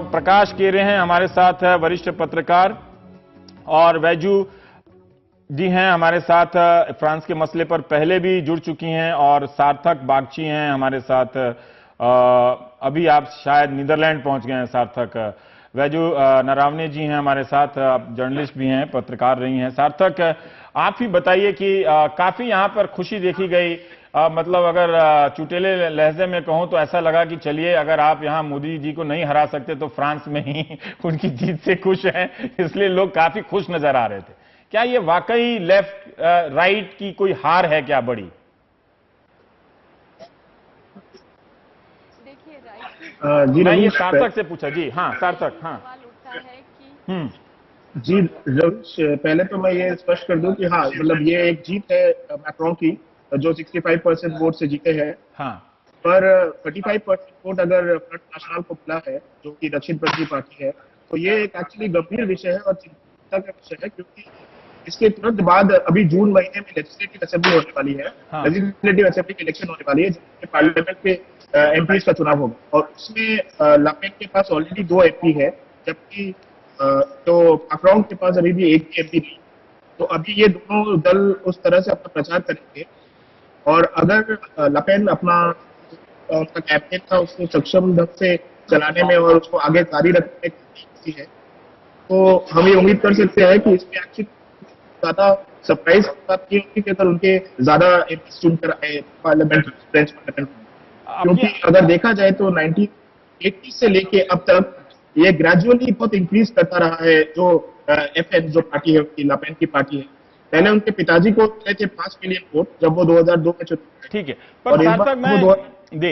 प्रकाश केरे हैं हमारे साथ, वरिष्ठ पत्रकार, और वैजू जी हैं हमारे साथ, फ्रांस के मसले पर पहले भी जुड़ चुकी हैं, और सार्थक बागची हैं हमारे साथ। अभी आप शायद नीदरलैंड पहुंच गए हैं सार्थक। वैजू नरावने जी हैं हमारे साथ, आप जर्नलिस्ट भी हैं, पत्रकार रही हैं। सार्थक, आप ही बताइए कि काफी यहां पर खुशी देखी गई। मतलब अगर चुटेले लहजे में कहूं तो ऐसा लगा कि चलिए, अगर आप यहां मोदी जी को नहीं हरा सकते तो फ्रांस में ही उनकी जीत से खुश हैं, इसलिए लोग काफी खुश नजर आ रहे थे। क्या ये वाकई लेफ्ट राइट की कोई हार है क्या बड़ी? देखिए जी, मैं ये सार्थक से पूछा जी। हाँ सार्थक, हाँ। जी रविश, पहले तो मैं ये स्पष्ट कर दूं कि हाँ, मतलब ये एक जीत है मैक्रोन की, जो 65% वोट से जीते हैं। हाँ। पर 35% वोट अगर फ्रंट नेशनल को मिला है, जो कि दक्षिण पश्चिमी पार्टी है, तो ये एक एक्चुअली गंभीर विषय है और चिंता का विषय है, क्योंकि इसके तुरंत बाद अभी जून महीने में लेजिस्लेटिव असेंबली होने वाली है। हाँ। लेजिस्लेटिव असेंबली की इलेक्शन होने वाली है, जिसमें पार्लियामेंट के एमपीज का चुनाव होगा, और उसमें लापेन के पास ऑलरेडी 2 एमपी है, जबकि तो मैक्रोन के पास अभी भी एक एमपी नहीं। तो अभी ये दोनों दल उस तरह से अपना प्रचार करेंगे, और अगर लपेन अपना उनका कैंपेन था उसको सक्षम ढंग से चलाने में और उसको आगे जारी रखने की है, तो हम ये उम्मीद कर सकते हैं कि इसमें एक्चुअली ज्यादा सरप्राइज बात ये होगी कि अगर उनके ज्यादा एमपी चुनकर आए पार्लियामेंट, फ्रेंच पार्लियामेंट, क्योंकि अगर देखा जाए तो 1980 से लेके अब तक ये ग्रेजुअली बहुत इंक्रीज करता रहा है। जो एफएन जो पार्टी है, उनकी लापेन की पार्टी है, पहले उनके पिताजी को मिले थे 5 मिलियन वोट जब वो 2002 में चुने। ठीक है, पर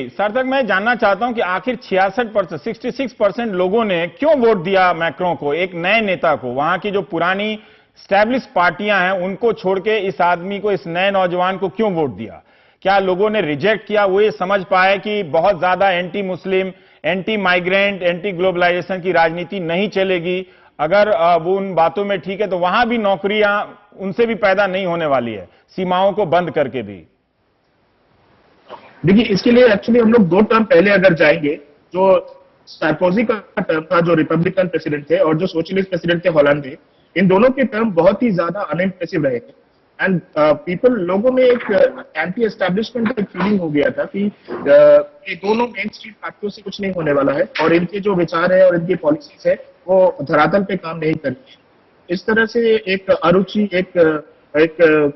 सार्थक मैं जानना चाहता हूं कि आखिर 66% लोगों ने क्यों वोट दिया मैक्रों को, एक नए नेता को? वहां की जो पुरानी स्टैब्लिश पार्टियां हैं उनको छोड़ के इस आदमी को, इस नए नौजवान को क्यों वोट दिया? क्या लोगों ने रिजेक्ट किया? वो ये समझ पाए कि बहुत ज्यादा anti Muslim, anti migrant, anti globalisation की राजनीति नहीं चलेगी? अगर वो उन बातों में ठीक है तो वहां भी नौकरियां उनसे भी पैदा नहीं होने वाली है, सीमाओं को बंद करके भी। देखिए, इसके लिए एक्चुअली हम लोग 2 टर्म पहले अगर जाएंगे, जो सार्कोजी का टर्म था, जो रिपब्लिकन प्रेसिडेंट थे, और जो सोशलिस्ट प्रेसिडेंट थे हॉलैंड में, इन दोनों के टर्म बहुत ही ज्यादा अनइम्प्रेसिव रहे थे। एंड लोगों में एक एंटी एस्टैब्लिशमेंट का फीलिंग हो गया था कि ये दोनों मेन स्ट्रीम पार्टियों से कुछ नहीं होने वाला है, और इनके जो विचार है और इनकी पॉलिसीज है वो धरातल पे काम नहीं करती। इस तरह से एक अरुचि, एक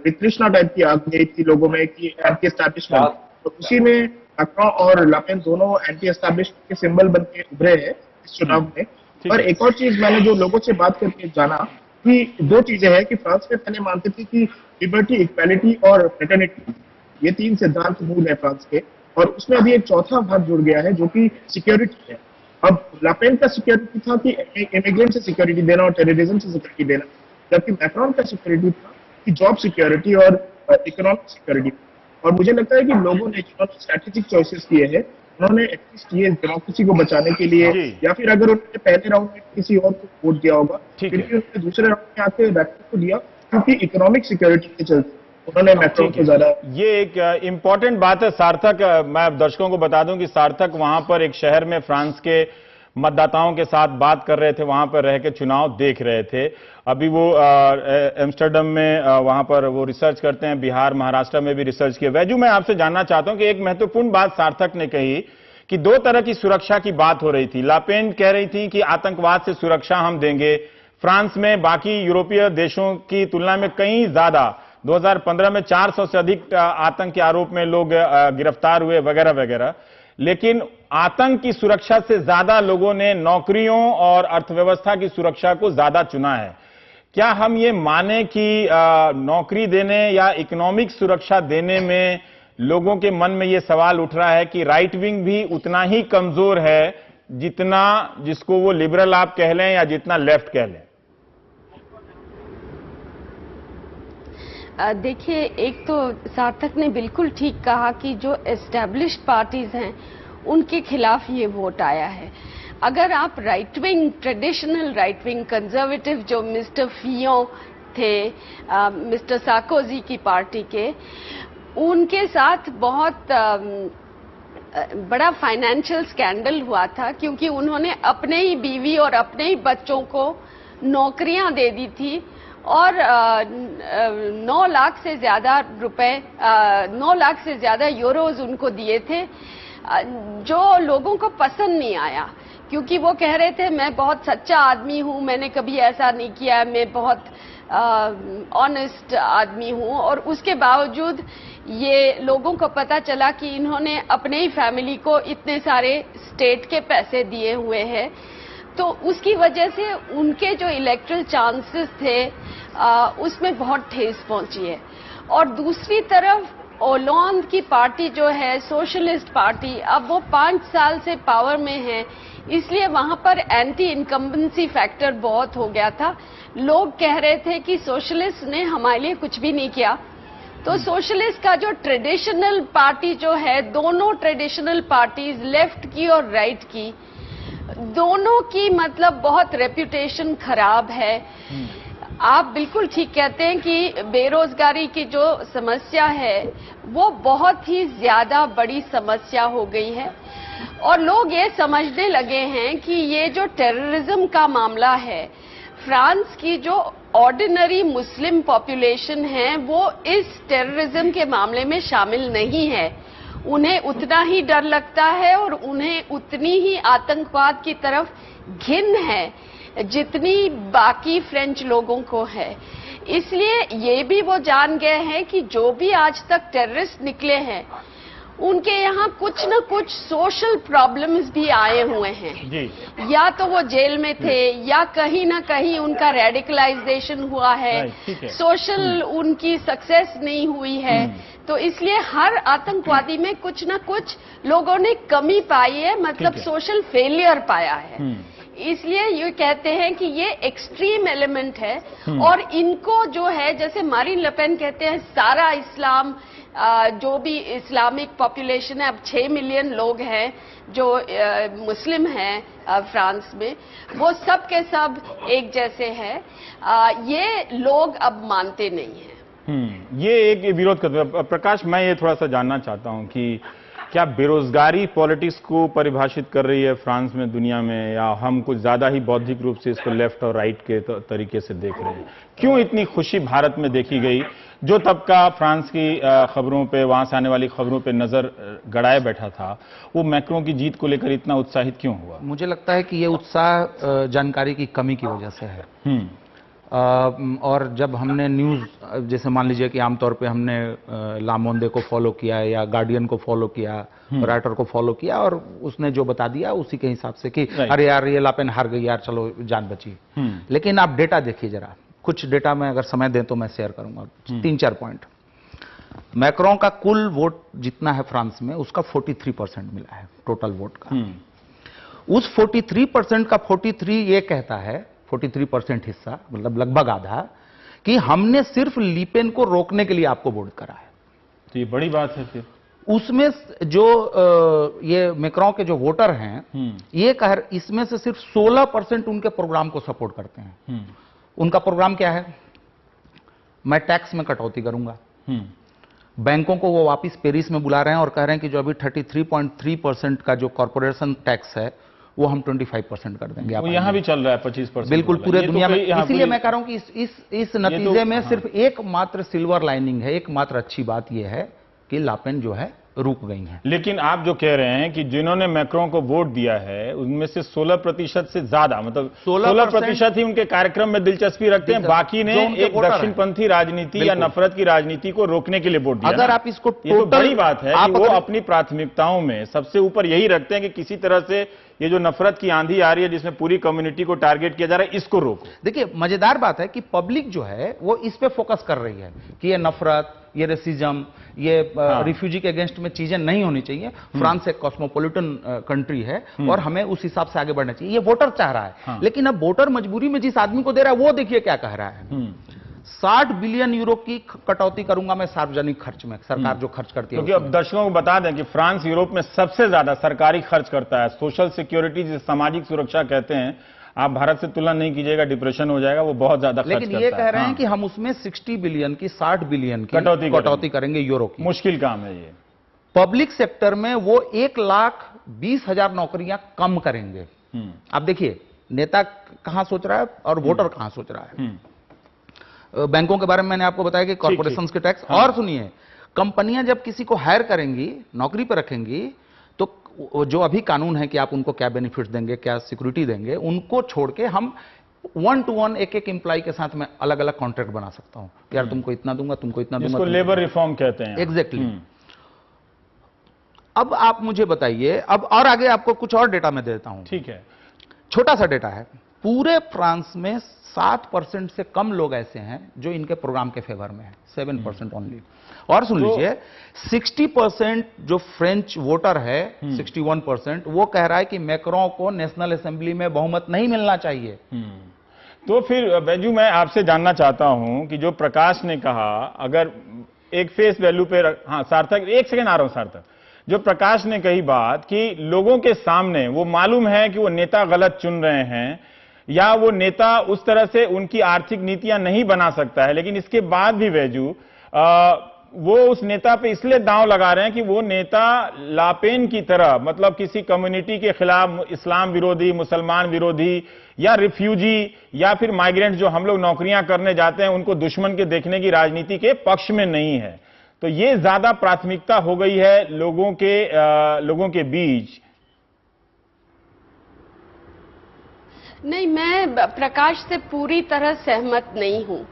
वितृष्णा टाइप की आ गई थी लोगों में कि एंटी एस्टैब्लिशमेंट। तो उसी में मैक्रोन और लापेन दोनों एंटी एस्टैब्लिशमेंट के सिंबल बन के उभरे हैं इस चुनाव में। और एक और चीज मैंने जो लोगों से बात करके जाना कि 2 चीजें हैं कि फ्रांस में पहले मानते थे कि लिबर्टी, इक्वालिटी और फ्रेटर्निटी, ये 3 सिद्धांत मूल है फ्रांस के, और उसमें अभी एक चौथा भाग जुड़ गया है जो कि सिक्योरिटी है। अब लापेन का सिक्योरिटी था कि इमिग्रेंट से सिक्योरिटी देना और टेररिज्म से सिक्योरिटी देना, जबकि मैक्रोन का सिक्योरिटी था कि जॉब सिक्योरिटी और इकोनॉमिक सिक्योरिटी। और मुझे लगता है कि लोगों ने जिन्होंने स्ट्रैटेजिक चॉइसेस किए हैं, उन्होंने एटलीस्ट ये डेमोक्रेसी को बचाने के लिए, या फिर अगर उन्होंने पहले राउंड में किसी और को वोट दिया होगा, फिर भी उन्होंने दूसरे राउंड में आके मैक्रोन को दिया, क्योंकि इकोनॉमिक सिक्योरिटी के चलते उन्होंने मैक्रोन को ज्यादा। ये एक इंपॉर्टेंट बात है सार्थक। मैं दर्शकों को बता दूं कि सार्थक वहां पर एक शहर में फ्रांस के मतदाताओं के साथ बात कर रहे थे, वहां पर रह के चुनाव देख रहे थे। अभी वो एम्स्टर्डम में वहां पर वो रिसर्च करते हैं, बिहार, महाराष्ट्र में भी रिसर्च किया। वैजू, मैं आपसे जानना चाहता हूं कि एक महत्वपूर्ण बात सार्थक ने कही कि 2 तरह की सुरक्षा की बात हो रही थी। लापेन कह रही थी कि आतंकवाद से सुरक्षा हम देंगे। फ्रांस में बाकी यूरोपीय देशों की तुलना में कहीं ज्यादा, 2015 में 400 से अधिक आतंक के आरोप में लोग गिरफ्तार हुए वगैरह वगैरह। लेकिन आतंक की सुरक्षा से ज्यादा लोगों ने नौकरियों और अर्थव्यवस्था की सुरक्षा को ज्यादा चुना है। क्या हम ये माने कि नौकरी देने या इकोनॉमिक सुरक्षा देने में लोगों के मन में ये सवाल उठ रहा है कि राइट विंग भी उतना ही कमजोर है जितना, जिसको वो लिबरल आप कह लें या जितना लेफ्ट कह लें? देखिए, एक तो सार्थक ने बिल्कुल ठीक कहा कि जो एस्टैब्लिश्ड पार्टीज हैं उनके खिलाफ ये वोट आया है। अगर आप right wing, traditional right wing conservative जो मिस्टर फियों थे, मिस्टर सार्कोजी की पार्टी के, उनके साथ बहुत बड़ा फाइनेंशियल स्कैंडल हुआ था, क्योंकि उन्होंने अपने ही बीवी और अपने ही बच्चों को नौकरियां दे दी थी और 9 लाख से ज्यादा रुपए, 9 लाख से ज्यादा यूरोज उनको दिए थे, जो लोगों को पसंद नहीं आया, क्योंकि वो कह रहे थे मैं बहुत सच्चा आदमी हूं, मैंने कभी ऐसा नहीं किया, मैं बहुत ऑनेस्ट आदमी हूं। और उसके बावजूद ये लोगों को पता चला कि इन्होंने अपने ही फैमिली को इतने सारे स्टेट के पैसे दिए हुए हैं, तो उसकी वजह से उनके जो इलेक्टरल चांसेस थे उसमें बहुत ठेस पहुंची है। और दूसरी तरफ ओलंद की पार्टी जो है सोशलिस्ट पार्टी, अब वो 5 साल से पावर में है, इसलिए वहां पर एंटी इनकम्बेंसी फैक्टर बहुत हो गया था। लोग कह रहे थे कि सोशलिस्ट ने हमारे लिए कुछ भी नहीं किया। तो सोशलिस्ट का जो ट्रेडिशनल पार्टी जो है, दोनों ट्रेडिशनल पार्टीज लेफ्ट की और राइट की, दोनों की मतलब बहुत रेप्यूटेशन खराब है। आप बिल्कुल ठीक कहते हैं कि बेरोजगारी की जो समस्या है वो बहुत ही ज्यादा बड़ी समस्या हो गई है, और लोग ये समझने लगे हैं कि ये जो टेररिज्म का मामला है, फ्रांस की जो ऑर्डिनरी मुस्लिम पॉपुलेशन है वो इस टेररिज्म के मामले में शामिल नहीं है। उन्हें उतना ही डर लगता है और उन्हें उतनी ही आतंकवाद की तरफ घिन है जितनी बाकी फ्रेंच लोगों को है। इसलिए ये भी वो जान गए हैं कि जो भी आज तक टेररिस्ट निकले हैं उनके यहाँ कुछ न कुछ सोशल प्रॉब्लम्स भी आए हुए हैं जी। या तो वो जेल में थे या कहीं ना कहीं उनका रेडिकलाइजेशन हुआ है, सोशल उनकी सक्सेस नहीं हुई है। तो इसलिए हर आतंकवादी में कुछ न कुछ लोगों ने कमी पाई है, मतलब सोशल फेलियर पाया है। इसलिए ये कहते हैं कि ये एक्सट्रीम एलिमेंट है, और इनको जो है, जैसे मारीन ले पेन कहते हैं, सारा इस्लाम, जो भी इस्लामिक पॉपुलेशन है, अब 6 मिलियन लोग हैं जो मुस्लिम हैं फ्रांस में, वो सब के सब एक जैसे हैं। ये लोग अब मानते नहीं हैं। ये एक विरोध करते हैं। प्रकाश, मैं ये थोड़ा सा जानना चाहता हूं कि क्या बेरोजगारी पॉलिटिक्स को परिभाषित कर रही है फ्रांस में, दुनिया में, या हम कुछ ज्यादा ही बौद्धिक रूप से इसको लेफ्ट और राइट के तरीके से देख रहे हैं? क्यों इतनी खुशी भारत में देखी गई? जो तबका फ्रांस की खबरों पे, वहां से आने वाली खबरों पे नजर गड़ाए बैठा था, वो मैक्रों की जीत को लेकर इतना उत्साहित क्यों हुआ? मुझे लगता है कि ये उत्साह जानकारी की कमी की वजह से है। और जब हमने न्यूज़, जैसे मान लीजिए कि आमतौर पे हमने ला मोंदे को फॉलो किया या गार्डियन को फॉलो किया, राइटर को फॉलो किया, और उसने जो बता दिया उसी के हिसाब से कि अरे यार ये लापेन हार गई यार, चलो जान बची। लेकिन आप डेटा देखिए जरा, कुछ डेटा में अगर समय दें तो मैं शेयर करूंगा 3-4 पॉइंट। मैक्रों का कुल वोट जितना है फ्रांस में, उसका 43% मिला है टोटल वोट का। उस 43% का 43 ये कहता है, 43% हिस्सा, मतलब लगभग आधा, कि हमने सिर्फ लीपेन को रोकने के लिए आपको वोट करा है। तो ये बड़ी बात है। फिर उसमें जो ये मैक्रों के जो वोटर हैं, ये इसमें से सिर्फ 16% उनके प्रोग्राम को सपोर्ट करते हैं। उनका प्रोग्राम क्या है? मैं टैक्स में कटौती करूंगा। बैंकों को वो वापस पेरिस में बुला रहे हैं और कह रहे हैं कि जो अभी 33.3% का जो कॉर्पोरेशन टैक्स है वो हम 25% कर देंगे। वो यहां भी चल रहा है 25%। बिल्कुल पूरे दुनिया में। इसीलिए मैं कह रहा हूं कि इस नतीजे में सिर्फ एकमात्र सिल्वर लाइनिंग है, एकमात्र अच्छी बात यह है कि लापेन जो है रुक गई हैं। लेकिन आप जो कह रहे हैं कि जिन्होंने मैक्रों को वोट दिया है उनमें से 16% से ज्यादा, मतलब 16% ही उनके कार्यक्रम में दिलचस्पी रखते हैं, बाकी ने एक दक्षिणपंथी राजनीति या नफरत की राजनीति को रोकने के लिए वोट दिया। अगर आप इसको ये तो बड़ी बात है कि वो अपनी प्राथमिकताओं में सबसे ऊपर यही रखते हैं कि किसी तरह से ये जो नफरत की आंधी आ रही है जिसमें पूरी कम्युनिटी को टारगेट किया जा रहा है, इसको रोको। देखिए मजेदार बात है कि पब्लिक जो है वो इस पे फोकस कर रही है कि ये नफरत, ये रेसिज्म, ये रिफ्यूजी के अगेंस्ट में चीजें नहीं होनी चाहिए। फ्रांस एक कॉस्मोपॉलिटन कंट्री है और हमें उस हिसाब से आगे बढ़ना चाहिए, ये वोटर चाह रहा है। लेकिन अब वोटर मजबूरी में जिस आदमी को दे रहा है वो देखिए क्या कह रहा है। 60 बिलियन यूरो की कटौती करूंगा मैं सार्वजनिक खर्च में, सरकार जो खर्च करती है। क्योंकि अब दर्शकों को बता दें कि फ्रांस यूरोप में सबसे ज्यादा सरकारी खर्च करता है। सोशल सिक्योरिटी, जिसे सामाजिक सुरक्षा कहते हैं, आप भारत से तुलना नहीं कीजिएगा, डिप्रेशन हो जाएगा, वो बहुत ज्यादा खर्च करता है। लेकिन ये कह रहे हैं कि हम उसमें 60 बिलियन की 60 बिलियन की कटौती करेंगे यूरो की। मुश्किल काम है ये। पब्लिक सेक्टर में वो 1,20,000 नौकरियां कम करेंगे। आप देखिए नेता कहां सोच रहा है और वोटर कहां सोच रहा है। बैंकों के बारे में मैंने आपको बताया कि कॉर्पोरेशंस के टैक्स। और सुनिए, कंपनियां जब किसी को हायर करेंगी, नौकरी पर रखेंगी, तो जो अभी कानून है कि आप उनको क्या बेनिफिट देंगे, क्या सिक्योरिटी देंगे, उनको छोड़ के हम 1 to 1 एक एम्प्लॉय के साथ मैं अलग अलग कॉन्ट्रैक्ट बना सकता हूं। यार तुमको इतना दूंगा, तुमको इतना दूंगा। इसको लेबर रिफॉर्म कहते हैं। एग्जैक्टली। अब आप मुझे बताइए, अब और आगे आपको कुछ और डेटा मैं देता हूं। ठीक है। छोटा सा डेटा है। पूरे फ्रांस में 7% से कम लोग ऐसे हैं जो इनके प्रोग्राम के फेवर में है, 7% ओनली। और सुन लीजिए, 60% जो फ्रेंच वोटर है, 61%, वो कह रहा है कि मैक्रों को नेशनल असेंबली में बहुमत नहीं मिलना चाहिए। तो फिर बैजू, मैं आपसे जानना चाहता हूं कि जो प्रकाश ने कहा, अगर एक फेस वैल्यू पे हाँ सार्थक, एक सेकंड आ रहा हूं सार्थक, जो प्रकाश ने कही बात कि लोगों के सामने वो मालूम है कि वो नेता गलत चुन रहे हैं या वो नेता उस तरह से उनकी आर्थिक नीतियां नहीं बना सकता है, लेकिन इसके बाद भी बैजू वो उस नेता पे इसलिए दांव लगा रहे हैं कि वो नेता लापेन की तरह, मतलब किसी कम्युनिटी के खिलाफ, इस्लाम विरोधी, मुसलमान विरोधी या रिफ्यूजी या फिर माइग्रेंट जो हम लोग नौकरियां करने जाते हैं, उनको दुश्मन के देखने की राजनीति के पक्ष में नहीं है। तो ये ज्यादा प्राथमिकता हो गई है लोगों के बीच। नहीं, मैं प्रकाश से पूरी तरह सहमत नहीं हूं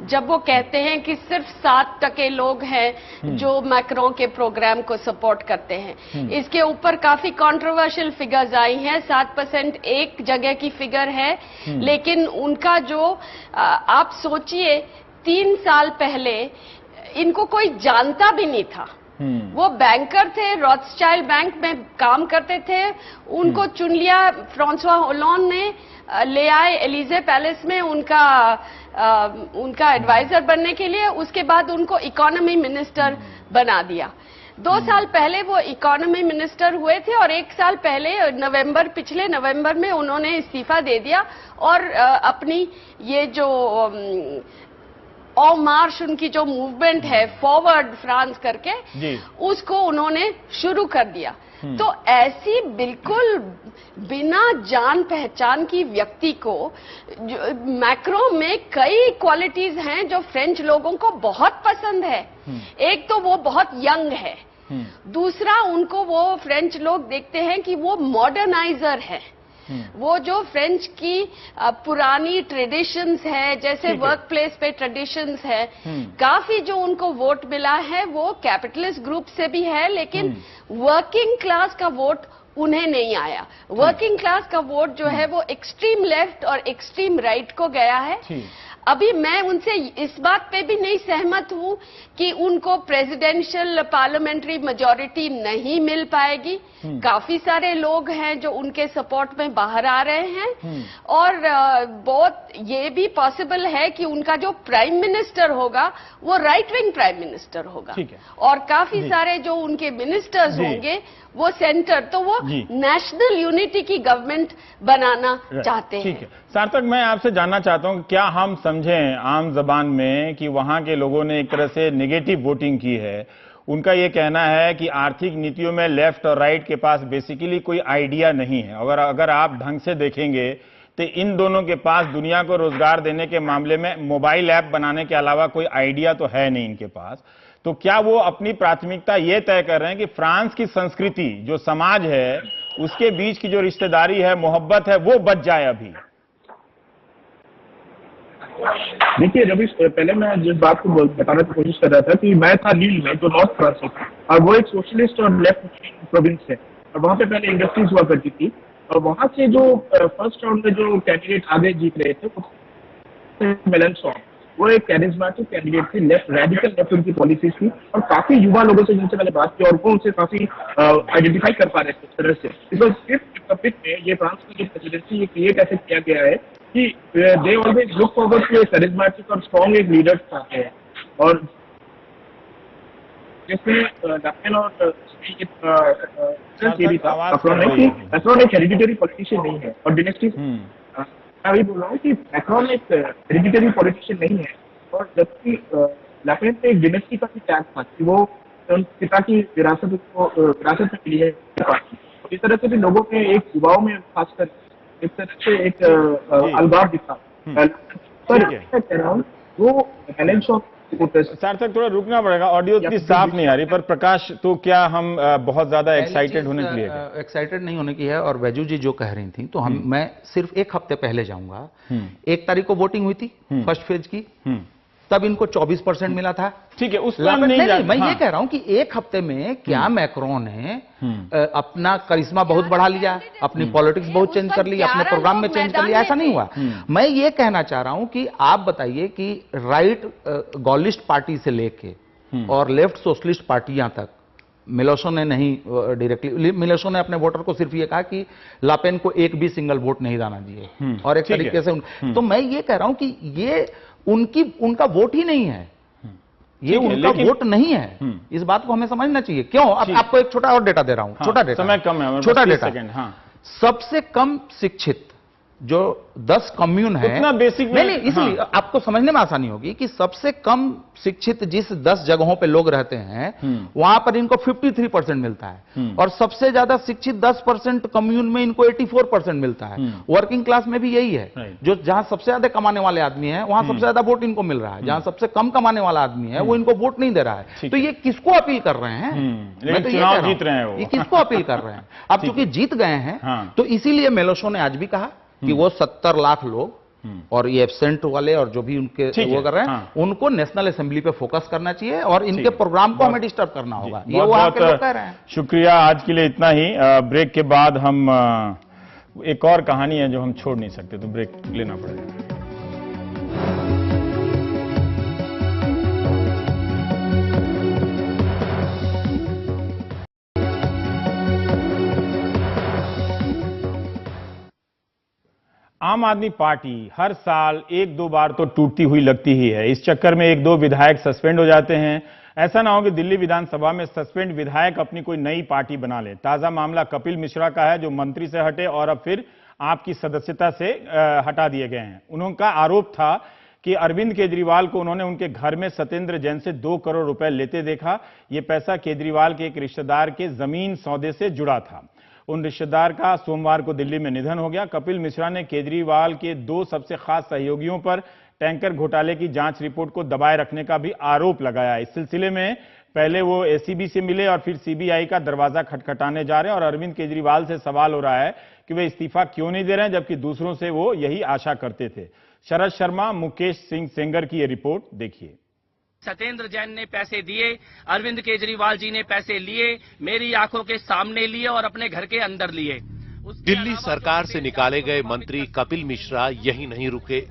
जब वो कहते हैं कि सिर्फ 7% लोग हैं जो मैक्रों के प्रोग्राम को सपोर्ट करते हैं। इसके ऊपर काफी कंट्रोवर्शियल फिगर्स आई हैं। 7% एक जगह की फिगर है, लेकिन उनका जो आप सोचिए 3 साल पहले इनको कोई जानता भी नहीं था। वो बैंकर थे, रॉथस्चाइल्ड बैंक में काम करते थे, उनको चुन लिया फ्रांसवा होलांड ने, ले आए एलिजे पैलेस में उनका एडवाइजर बनने के लिए। उसके बाद उनको इकोनॉमी मिनिस्टर बना दिया। 2 साल पहले वो इकोनॉमी मिनिस्टर हुए थे और 1 साल पहले पिछले नवंबर में उन्होंने इस्तीफा दे दिया और अपनी ये जो और मार्च, उनकी जो मूवमेंट है फॉरवर्ड फ्रांस करके, उसको उन्होंने शुरू कर दिया। तो ऐसी बिल्कुल बिना जान पहचान की व्यक्ति को, मैक्रो में कई क्वालिटीज हैं जो फ्रेंच लोगों को बहुत पसंद है। एक तो वो बहुत यंग है, दूसरा उनको वो फ्रेंच लोग देखते हैं कि वो मॉडर्नाइजर है। वो जो फ्रेंच की पुरानी ट्रेडिशंस है, जैसे वर्क प्लेस पे ट्रेडिशंस है, काफी जो उनको वोट मिला है वो कैपिटलिस्ट ग्रुप से भी है, लेकिन वर्किंग क्लास का वोट उन्हें नहीं आया। वर्किंग क्लास का वोट जो है वो एक्सट्रीम लेफ्ट और एक्सट्रीम राइट को गया है। अभी मैं उनसे इस बात पे भी नहीं सहमत हूं कि उनको प्रेसिडेंशियल पार्लियामेंट्री मेजॉरिटी नहीं मिल पाएगी। काफी सारे लोग हैं जो उनके सपोर्ट में बाहर आ रहे हैं और बहुत ये भी पॉसिबल है कि उनका जो प्राइम मिनिस्टर होगा वो राइट विंग प्राइम मिनिस्टर होगा और काफी सारे जो उनके मिनिस्टर्स होंगे वो सेंटर, तो वो नेशनल यूनिटी की गवर्नमेंट बनाना चाहते हैं। ठीक है सार्थक, मैं आपसे जानना चाहता हूं क्या हम समझें आम जबान में कि वहां के लोगों ने एक तरह से नेगेटिव वोटिंग की है। उनका ये कहना है कि आर्थिक नीतियों में लेफ्ट और राइट के पास बेसिकली कोई आइडिया नहीं है। अगर आप ढंग से देखेंगे तो इन दोनों के पास दुनिया को रोजगार देने के मामले में मोबाइल ऐप बनाने के अलावा कोई आइडिया तो है नहीं इनके पास। तो क्या वो अपनी प्राथमिकता ये तय कर रहे हैं कि फ्रांस की संस्कृति, जो समाज है, उसके बीच की जो रिश्तेदारी है, मोहब्बत है, वो बच जाए अभी? देखिए रवि, पहले मैं जिस बात को बताने की कोशिश कर रहा था कि मैं था लील में, जो नॉर्थ फ्रांस है, और वो एक सोशलिस्ट और लेफ्ट प्रोविंस है और वहां पे पहले इंडस्ट्रीज हुआ करती थी। और वहां से जो फर्स्ट राउंड में जो कैंडिडेट आगे जीत रहे थे मेलेनचॉन, वो एक कैरिज्मेटिक कैंडिडेट थे, लेफ्ट, रेडिकल लेफ्ट उनकी पॉलिसीज थी और काफी युवा लोगों से जिनसे मैंने बात की और वो उनसे काफी आइडेंटिफाई कर पा रहे थे इस तरह से। बिकॉज फिफ्थ रिपब्लिक में ये फ्रांस की जो प्रेसिडेंसी ये क्रिएट ऐसे किया गया है कि they always look forward to a charismatic और स्ट्रॉन्ग एक लीडर चाहते हैं, और जिसमें लपेन और ये भी था मैक्रोन एक हेरिडिटरी पॉलिटिशियन नहीं है, और डिनेस्टी मैं भी बोल रहा हूँ कि मैक्रोन एक हेरिडिटरी पॉलिटिशियन नहीं है, और जबकि लपेन पे एक डिनेस्टी का भी टैग था कि वो पिता की विरासत में मिली है। इस तरह से भी लोगों के एक युवाओं में खासकर इस तरह से एक अलगाव दिखा। पर मैं कह रहा हूँ वो बैलेंस ऑफ सार्थक थोड़ा रुकना पड़ेगा, ऑडियो इतनी साफ नहीं आ रही। पर प्रकाश, तो क्या हम बहुत ज्यादा एक्साइटेड होने के लिए? एक्साइटेड नहीं होने की है। और वैजू जी जो कह रही थी, तो मैं सिर्फ एक हफ्ते पहले जाऊंगा। 1 तारीख को वोटिंग हुई थी फर्स्ट फेज की, तब इनको 24% मिला था। ठीक है, उस नहीं, मैं ये कह रहा हूं कि 1 हफ्ते में क्या मैक्रोन ने अपना करिश्मा बहुत बढ़ा लिया, अपनी पॉलिटिक्स बहुत चेंज कर ली, अपने प्रोग्राम में चेंज कर लिया? ऐसा नहीं हुआ। मैं ये कहना चाह रहा हूं कि आप बताइए कि राइट गॉलिस्ट पार्टी से लेके और लेफ्ट सोशलिस्ट पार्टियां तक, मिलोशो ने नहीं डायरेक्टली, मिलोशो ने अपने वोटर को सिर्फ ये कहा कि लापेन को एक भी सिंगल वोट नहीं जाना चाहिए, और एक तरीके से तो मैं ये कह रहा हूं कि ये उनका वोट ही नहीं है, ये उनका वोट नहीं है। इस बात को हमें समझना चाहिए। क्यों? अब आपको एक छोटा और डेटा दे रहा हूं। छोटा डेटा, समय कम है, छोटा डेटा। सबसे कम शिक्षित जो 10 कम्यून है, उतना बेसिक नहीं, इसलिए आपको समझने में आसानी होगी कि सबसे कम शिक्षित जिस 10 जगहों पे लोग रहते हैं, वहां पर इनको 53% मिलता है, और सबसे ज्यादा शिक्षित 10% कम्यून में इनको 84% मिलता है। वर्किंग क्लास में भी यही है, जो जहां सबसे ज्यादा कमाने वाले आदमी है वहां सबसे ज्यादा वोट इनको मिल रहा है, जहां सबसे कम कमाने वाला आदमी है वो इनको वोट नहीं दे रहा है। तो ये किसको अपील कर रहे हैं? मैं तो चुनाव जीत रहे हैं, ये किसको अपील कर रहे हैं? अब चूंकि जीत गए हैं, तो इसीलिए मेलोशो ने आज भी कहा कि वो 70 लाख लोग और ये एब्सेंट वाले और जो भी उनके वो कर रहे हैं, उनको नेशनल असेंबली पे फोकस करना चाहिए, और इनके प्रोग्राम को हमें डिस्टर्ब करना होगा। ये वो आके लोग कह रहे हैं। शुक्रिया, आज के लिए इतना ही। ब्रेक के बाद हम एक और कहानी है जो हम छोड़ नहीं सकते, तो ब्रेक लेना पड़ेगा। आम आदमी पार्टी हर साल 1-2 बार तो टूटती हुई लगती ही है। इस चक्कर में 1-2 विधायक सस्पेंड हो जाते हैं। ऐसा ना हो कि दिल्ली विधानसभा में सस्पेंड विधायक अपनी कोई नई पार्टी बना ले। ताजा मामला कपिल मिश्रा का है, जो मंत्री से हटे और अब फिर आपकी सदस्यता से हटा दिए गए हैं। उनका आरोप था कि अरविंद केजरीवाल को उन्होंने उनके घर में सत्येंद्र जैन से 2 करोड़ रुपए लेते देखा। यह पैसा केजरीवाल के एक रिश्तेदार के जमीन सौदे से जुड़ा था। उन रिश्तेदार का सोमवार को दिल्ली में निधन हो गया। कपिल मिश्रा ने केजरीवाल के 2 सबसे खास सहयोगियों पर टैंकर घोटाले की जांच रिपोर्ट को दबाए रखने का भी आरोप लगाया। इस सिलसिले में पहले वो एसीबी से मिले और फिर सीबीआई का दरवाजा खटखटाने जा रहे हैं, और अरविंद केजरीवाल से सवाल हो रहा है कि वे इस्तीफा क्यों नहीं दे रहे हैं, जबकि दूसरों से वो यही आशा करते थे। शरद शर्मा, मुकेश सिंह सेंगर की ये रिपोर्ट देखिए। सत्येंद्र जैन ने पैसे दिए, अरविंद केजरीवाल जी ने पैसे लिए, मेरी आंखों के सामने लिए और अपने घर के अंदर लिए। दिल्ली सरकार से निकाले गए मंत्री कपिल मिश्रा यही नहीं रुके।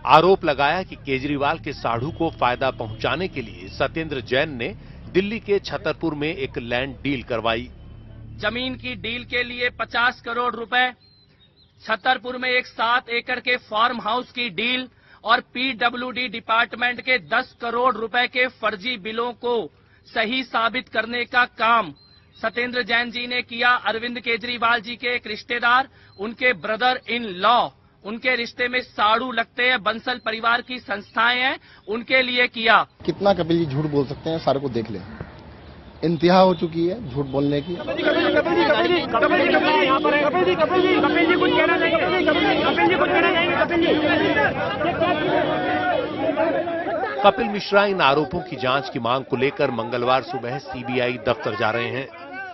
आरोप लगाया कि केजरीवाल के साढ़ू को फायदा पहुंचाने के लिए सत्येंद्र जैन ने दिल्ली के छतरपुर में एक लैंड डील करवाई। जमीन की डील के लिए 50 करोड़ रुपए, छतरपुर में एक 7 एकड़ के फार्म हाउस की डील और पीडब्ल्यूडी डिपार्टमेंट के 10 करोड़ रुपए के फर्जी बिलों को सही साबित करने का काम सत्येंद्र जैन जी ने किया। अरविंद केजरीवाल जी के एक रिश्तेदार, उनके ब्रदर इन लॉ, उनके रिश्ते में साड़ू लगते हैं, बंसल परिवार की संस्थाएं हैं, उनके लिए किया। कितना कपिल जी झूठ बोल सकते हैं, सारे को देख ले। इंतहा हो चुकी है झूठ बोलने की। कपिल मिश्रा इन आरोपों की जांच की मांग को लेकर मंगलवार सुबह सीबीआई दफ्तर जा रहे हैं।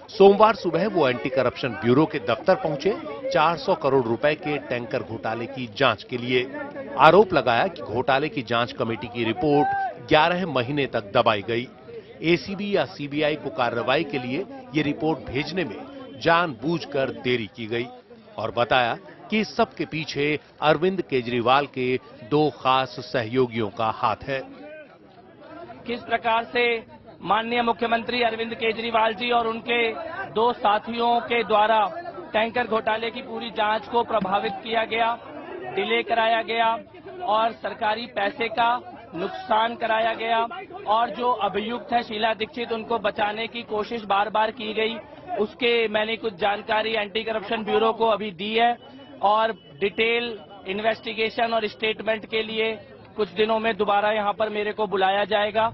सोमवार सुबह वो एंटी करप्शन ब्यूरो के दफ्तर पहुंचे 400 करोड़ रुपए के टैंकर घोटाले की जांच के लिए। आरोप लगाया कि घोटाले की जांच कमेटी की रिपोर्ट 11 महीने तक दबाई गई। एसीबी या सीबीआई को कार्रवाई के लिए ये रिपोर्ट भेजने में जानबूझकर देरी की गई, और बताया कि इस सब के पीछे अरविंद केजरीवाल के 2 खास सहयोगियों का हाथ है। किस प्रकार से माननीय मुख्यमंत्री अरविंद केजरीवाल जी और उनके 2 साथियों के द्वारा टैंकर घोटाले की पूरी जांच को प्रभावित किया गया। डिले कराया गया और सरकारी पैसे का नुकसान कराया गया और जो अभियुक्त है शीला दीक्षित उनको बचाने की कोशिश बार बार की गई। उसके मैंने कुछ जानकारी एंटी करप्शन ब्यूरो को अभी दी है और डिटेल इन्वेस्टिगेशन और स्टेटमेंट के लिए कुछ दिनों में दोबारा यहां पर मेरे को बुलाया जाएगा।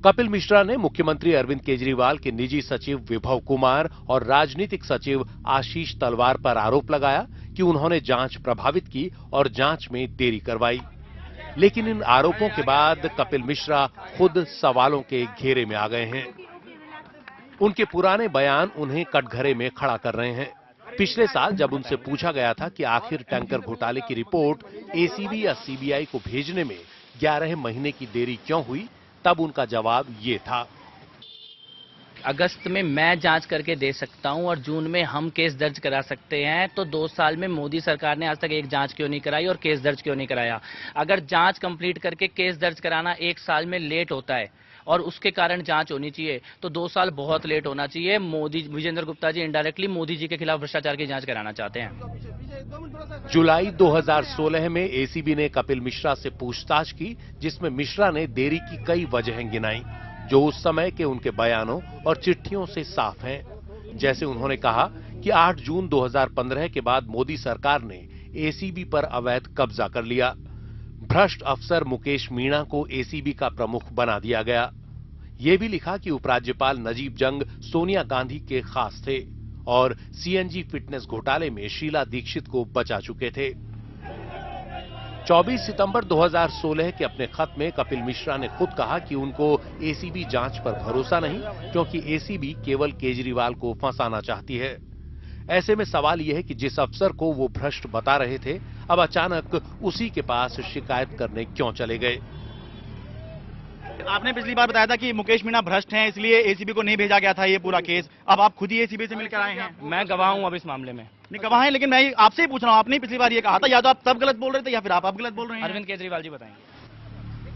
कपिल मिश्रा ने मुख्यमंत्री अरविंद केजरीवाल के निजी सचिव विभव कुमार और राजनीतिक सचिव आशीष तलवार पर आरोप लगाया कि उन्होंने जांच प्रभावित की और जांच में देरी करवाई। लेकिन इन आरोपों के बाद कपिल मिश्रा खुद सवालों के घेरे में आ गए हैं। उनके पुराने बयान उन्हें कटघरे में खड़ा कर रहे हैं। पिछले साल जब उनसे पूछा गया था कि आखिर टैंकर घोटाले की रिपोर्ट एसीबी या सीबीआई को भेजने में 11 महीने की देरी क्यों हुई, तब उनका जवाब ये था। अगस्त में मैं जांच करके दे सकता हूं और जून में हम केस दर्ज करा सकते हैं, तो 2 साल में मोदी सरकार ने आज तक एक जांच क्यों नहीं कराई और केस दर्ज क्यों नहीं कराया? अगर जांच कंप्लीट करके केस दर्ज कराना 1 साल में लेट होता है और उसके कारण जांच होनी चाहिए, तो 2 साल बहुत लेट होना चाहिए। विजेंद्र गुप्ता जी इनडायरेक्टली मोदी जी के खिलाफ भ्रष्टाचार की जांच कराना चाहते हैं। जुलाई 2016 में एसीबी ने कपिल मिश्रा से पूछताछ की, जिसमें मिश्रा ने देरी की कई वजहें गिनाई जो उस समय के उनके बयानों और चिट्ठियों से साफ हैं। जैसे उन्होंने कहा कि 8 जून 2015 के बाद मोदी सरकार ने एसीबी पर अवैध कब्जा कर लिया। भ्रष्ट अफसर मुकेश मीणा को एसीबी का प्रमुख बना दिया गया। यह भी लिखा कि उपराज्यपाल नजीब जंग सोनिया गांधी के खास थे और सीएनजी फिटनेस घोटाले में शीला दीक्षित को बचा चुके थे। 24 सितंबर 2016 के अपने खत में कपिल मिश्रा ने खुद कहा कि उनको एसीबी जांच पर भरोसा नहीं, क्योंकि एसीबी केवल केजरीवाल को फंसाना चाहती है। ऐसे में सवाल यह है कि जिस अफसर को वो भ्रष्ट बता रहे थे, अब अचानक उसी के पास शिकायत करने क्यों चले गए? आपने पिछली बार बताया था कि मुकेश मीणा भ्रष्ट हैं, इसलिए एसीबी को नहीं भेजा गया था ये पूरा केस। अब आप खुद ही एसीबी से मिलकर आए हैं। मैं गवाह हूं अब इस मामले में। नहीं गवाह हैं, लेकिन मैं आपसे ही पूछ रहा हूं, आपने पिछली बार ये कहा था, या तो आप तब गलत बोल रहे थे या फिर आप गलत बोल रहे हैं। अरविंद केजरीवाल जी बताएंगे।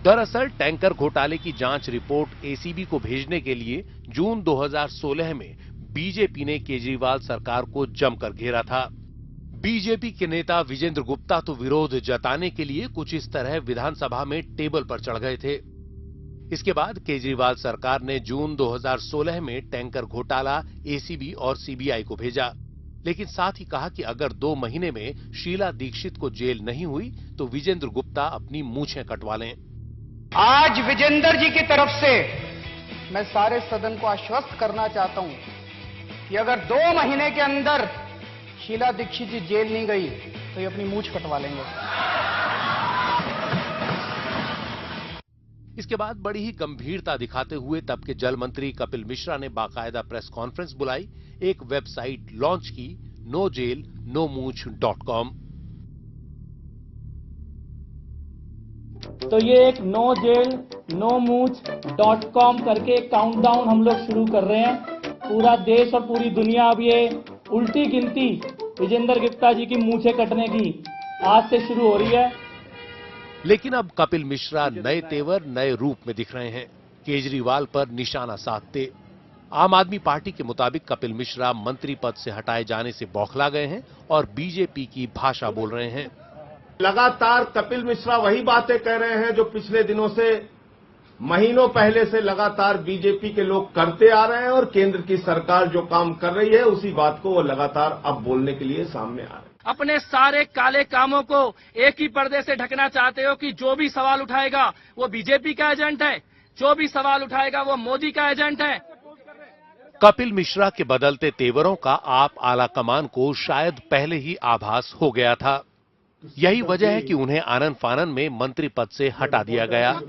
दरअसल टैंकर घोटाले की जांच रिपोर्ट एसीबी को भेजने के लिए जून 2016 में बीजेपी ने केजरीवाल सरकार को जमकर घेरा था। बीजेपी के नेता विजेंद्र गुप्ता तो विरोध जताने के लिए कुछ इस तरह विधानसभा में टेबल पर चढ़ गए थे। इसके बाद केजरीवाल सरकार ने जून 2016 में टैंकर घोटाला एसीबी और सीबीआई को भेजा, लेकिन साथ ही कहा कि अगर 2 महीने में शीला दीक्षित को जेल नहीं हुई तो विजेंद्र गुप्ता अपनी मूंछें कटवा लें। आज विजेंद्र जी की तरफ से मैं सारे सदन को आश्वस्त करना चाहता हूं कि अगर 2 महीने के अंदर शीला दीक्षित जी जेल नहीं गई तो ये अपनी मूंछ कटवा लेंगे। इसके बाद बड़ी ही गंभीरता दिखाते हुए तब के जल मंत्री कपिल मिश्रा ने बाकायदा प्रेस कॉन्फ्रेंस बुलाई, एक वेबसाइट लॉन्च की, nojailnomooch.com। तो ये एक nojailnomooch.com करके एक काउंटडाउन हम लोग शुरू कर रहे हैं। पूरा देश और पूरी दुनिया अब ये उल्टी गिनती विजेंद्र गुप्ता जी की मूंछें कटने की आज से शुरू हो रही है। लेकिन अब कपिल मिश्रा नए तेवर नए रूप में दिख रहे हैं, केजरीवाल पर निशाना साधते। आम आदमी पार्टी के मुताबिक कपिल मिश्रा मंत्री पद से हटाए जाने से बौखला गए हैं और बीजेपी की भाषा बोल रहे हैं। लगातार कपिल मिश्रा वही बातें कह रहे हैं जो पिछले दिनों से, महीनों पहले से लगातार बीजेपी के लोग करते आ रहे हैं और केंद्र की सरकार जो काम कर रही है उसी बात को वो लगातार अब बोलने के लिए सामने आ रहे हैं। अपने सारे काले कामों को एक ही पर्दे से ढकना चाहते हो कि जो भी सवाल उठाएगा वो बीजेपी का एजेंट है, जो भी सवाल उठाएगा वो मोदी का एजेंट है। कपिल मिश्रा के बदलते तेवरों का आप आलाकमान को शायद पहले ही आभास हो गया था। यही वजह है कि उन्हें आनन फानन में मंत्री पद से हटा दिया गया।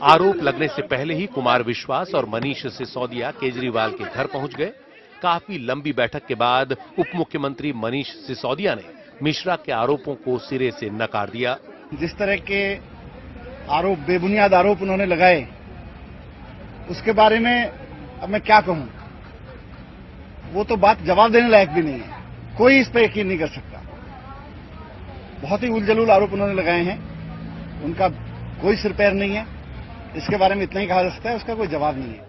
आरोप लगने से पहले ही कुमार विश्वास और मनीष सिसोदिया केजरीवाल के घर पहुंच गए। काफी लंबी बैठक के बाद उप मुख्यमंत्री मनीष सिसोदिया ने मिश्रा के आरोपों को सिरे से नकार दिया। जिस तरह के आरोप, बेबुनियाद आरोप उन्होंने लगाए, उसके बारे में अब मैं क्या कहूं, वो तो बात जवाब देने लायक भी नहीं है। कोई इस पर यकीन नहीं कर सकता। बहुत ही उलझलूल आरोप उन्होंने लगाए हैं, उनका कोई सिर पैर नहीं है। इसके बारे में इतना ही कहा जा सकता है, उसका कोई जवाब नहीं है।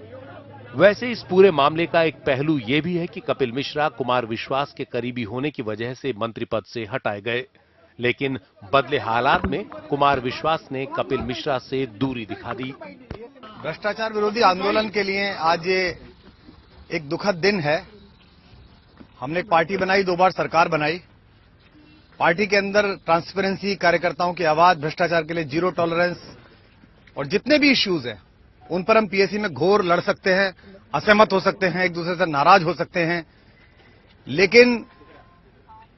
वैसे इस पूरे मामले का एक पहलू यह भी है कि कपिल मिश्रा कुमार विश्वास के करीबी होने की वजह से मंत्री पद से हटाए गए, लेकिन बदले हालात में कुमार विश्वास ने कपिल मिश्रा से दूरी दिखा दी। भ्रष्टाचार विरोधी आंदोलन के लिए आज ये एक दुखद दिन है। हमने एक पार्टी बनाई, 2 बार सरकार बनाई। पार्टी के अंदर ट्रांसपेरेंसी, कार्यकर्ताओं की आवाज, भ्रष्टाचार के लिए जीरो टॉलरेंस और जितने भी इश्यूज हैं उन पर हम पीएसी में घोर लड़ सकते हैं, असहमत हो सकते हैं, एक दूसरे से नाराज हो सकते हैं, लेकिन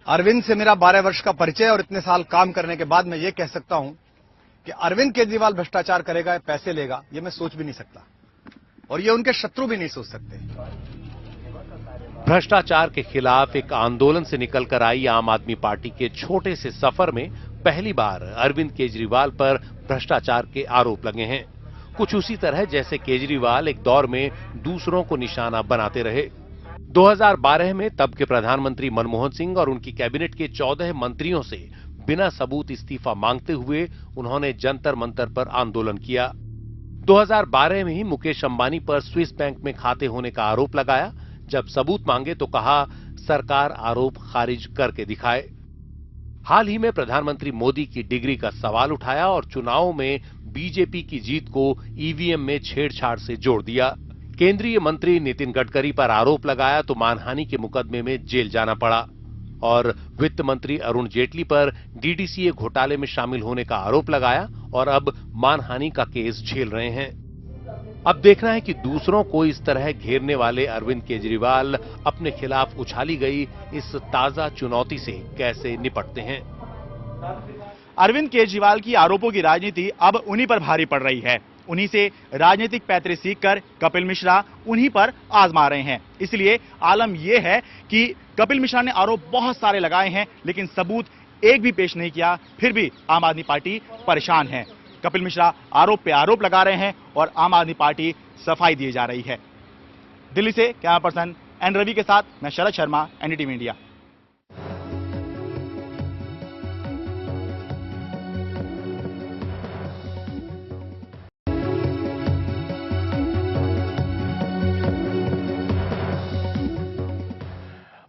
अरविंद से मेरा 12 वर्ष का परिचय और इतने साल काम करने के बाद मैं ये कह सकता हूं कि अरविंद केजरीवाल भ्रष्टाचार करेगा, पैसे लेगा, ये मैं सोच भी नहीं सकता और ये उनके शत्रु भी नहीं सोच सकते। भ्रष्टाचार के खिलाफ एक आंदोलन से निकलकर आई आम आदमी पार्टी के छोटे से सफर में पहली बार अरविंद केजरीवाल पर भ्रष्टाचार के आरोप लगे हैं। कुछ उसी तरह जैसे केजरीवाल एक दौर में दूसरों को निशाना बनाते रहे। 2012 में तब के प्रधानमंत्री मनमोहन सिंह और उनकी कैबिनेट के 14 मंत्रियों से बिना सबूत इस्तीफा मांगते हुए उन्होंने जंतर मंतर पर आंदोलन किया। 2012 में ही मुकेश अंबानी पर स्विस बैंक में खाते होने का आरोप लगाया। जब सबूत मांगे तो कहा सरकार आरोप खारिज करके दिखाए। हाल ही में प्रधानमंत्री मोदी की डिग्री का सवाल उठाया और चुनावों में बीजेपी की जीत को ईवीएम में छेड़छाड़ से जोड़ दिया। केंद्रीय मंत्री नितिन गडकरी पर आरोप लगाया तो मानहानि के मुकदमे में जेल जाना पड़ा और वित्त मंत्री अरुण जेटली पर डीडीसीए घोटाले में शामिल होने का आरोप लगाया और अब मानहानि का केस झेल रहे हैं। अब देखना है कि दूसरों को इस तरह घेरने वाले अरविंद केजरीवाल अपने खिलाफ उछाली गई इस ताजा चुनौती से कैसे निपटते हैं। अरविंद केजरीवाल की आरोपों की राजनीति अब उन्हीं पर भारी पड़ रही है। उन्हीं से राजनीतिक पैतरे सीखकर कपिल मिश्रा उन्हीं पर आजमा रहे हैं। इसलिए आलम यह है कि कपिल मिश्रा ने आरोप बहुत सारे लगाए हैं, लेकिन सबूत एक भी पेश नहीं किया, फिर भी आम आदमी पार्टी परेशान है। कपिल मिश्रा आरोप पे आरोप लगा रहे हैं और आम आदमी पार्टी सफाई दिए जा रही है। दिल्ली से कैमरा पर्सन एन रवि के साथ मैं Sharad Sharma, NDTV India.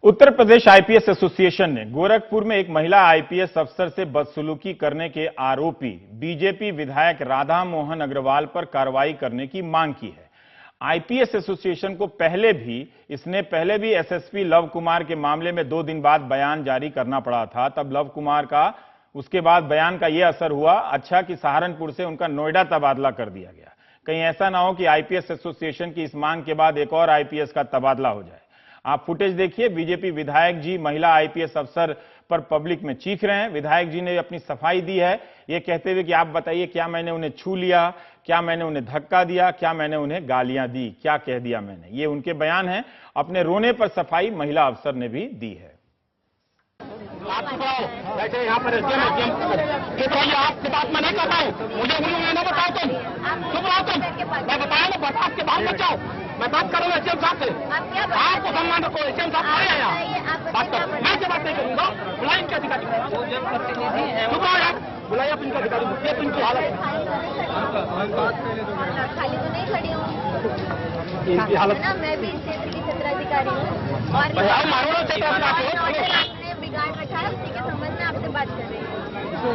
Uttar Pradesh IPS association ने गोरखपुर में एक महिला आईपीएस अफसर से बदसलूकी करने के आरोपी बीजेपी विधायक राधा मोहन अग्रवाल पर कार्रवाई करने की मांग की है। आईपीएस एसोसिएशन को पहले भी एसएसपी लव कुमार के मामले में 2 दिन बाद बयान जारी करना पड़ा था। तब लव कुमार का उसके बाद बयान का यह असर हुआ अच्छा कि सहारनपुर से उनका नोएडा तबादला कर दिया गया। कहीं ऐसा ना हो कि आईपीएस एसोसिएशन की इस मांग के बाद एक और आईपीएस का तबादला हो जाए। आप फुटेज देखिए। बीजेपी विधायक जी महिला आईपीएस अफसर पर पब्लिक में चीख रहे हैं। विधायक जी ने अपनी सफाई दी है, ये कहते हुए कि आप बताइए क्या मैंने उन्हें छू लिया, क्या मैंने उन्हें धक्का दिया, क्या मैंने उन्हें गालियां दी, क्या कह दिया मैंने। ये उनके बयान हैं। अपने रोने पर सफाई महिला अफसर ने भी दी है। आप चुप रहो, वैसे यहाँ पर चुप रहिए, आपकी बात मैं नहीं कर रहा हूँ। मुझे उन्होंने ना बताओ, तुम चुप रहो, तुम मैं बताया ना, बर्दाश्त के बाद मत जाओ। मैं बात करूंगा एचएम साहब से, आपको सम्मान रखो। एचएम साहब आए हैं यहाँ, बात करो। मैं क्या बात नहीं करूंगा, बुलाइए इनके अधिकारी, चुप रहो यार, बुलाइए आप इनके अधिकारी। ये तो इनकी हालत खाली तो नहीं खड़ी हूँ, इनकी हालत ना मैं भी क्षेत्र की क्षेत्राधिकारी हूँ और बिगाड़ रखा है, उसी के संबंध में आपसे बात कर रही हूँ।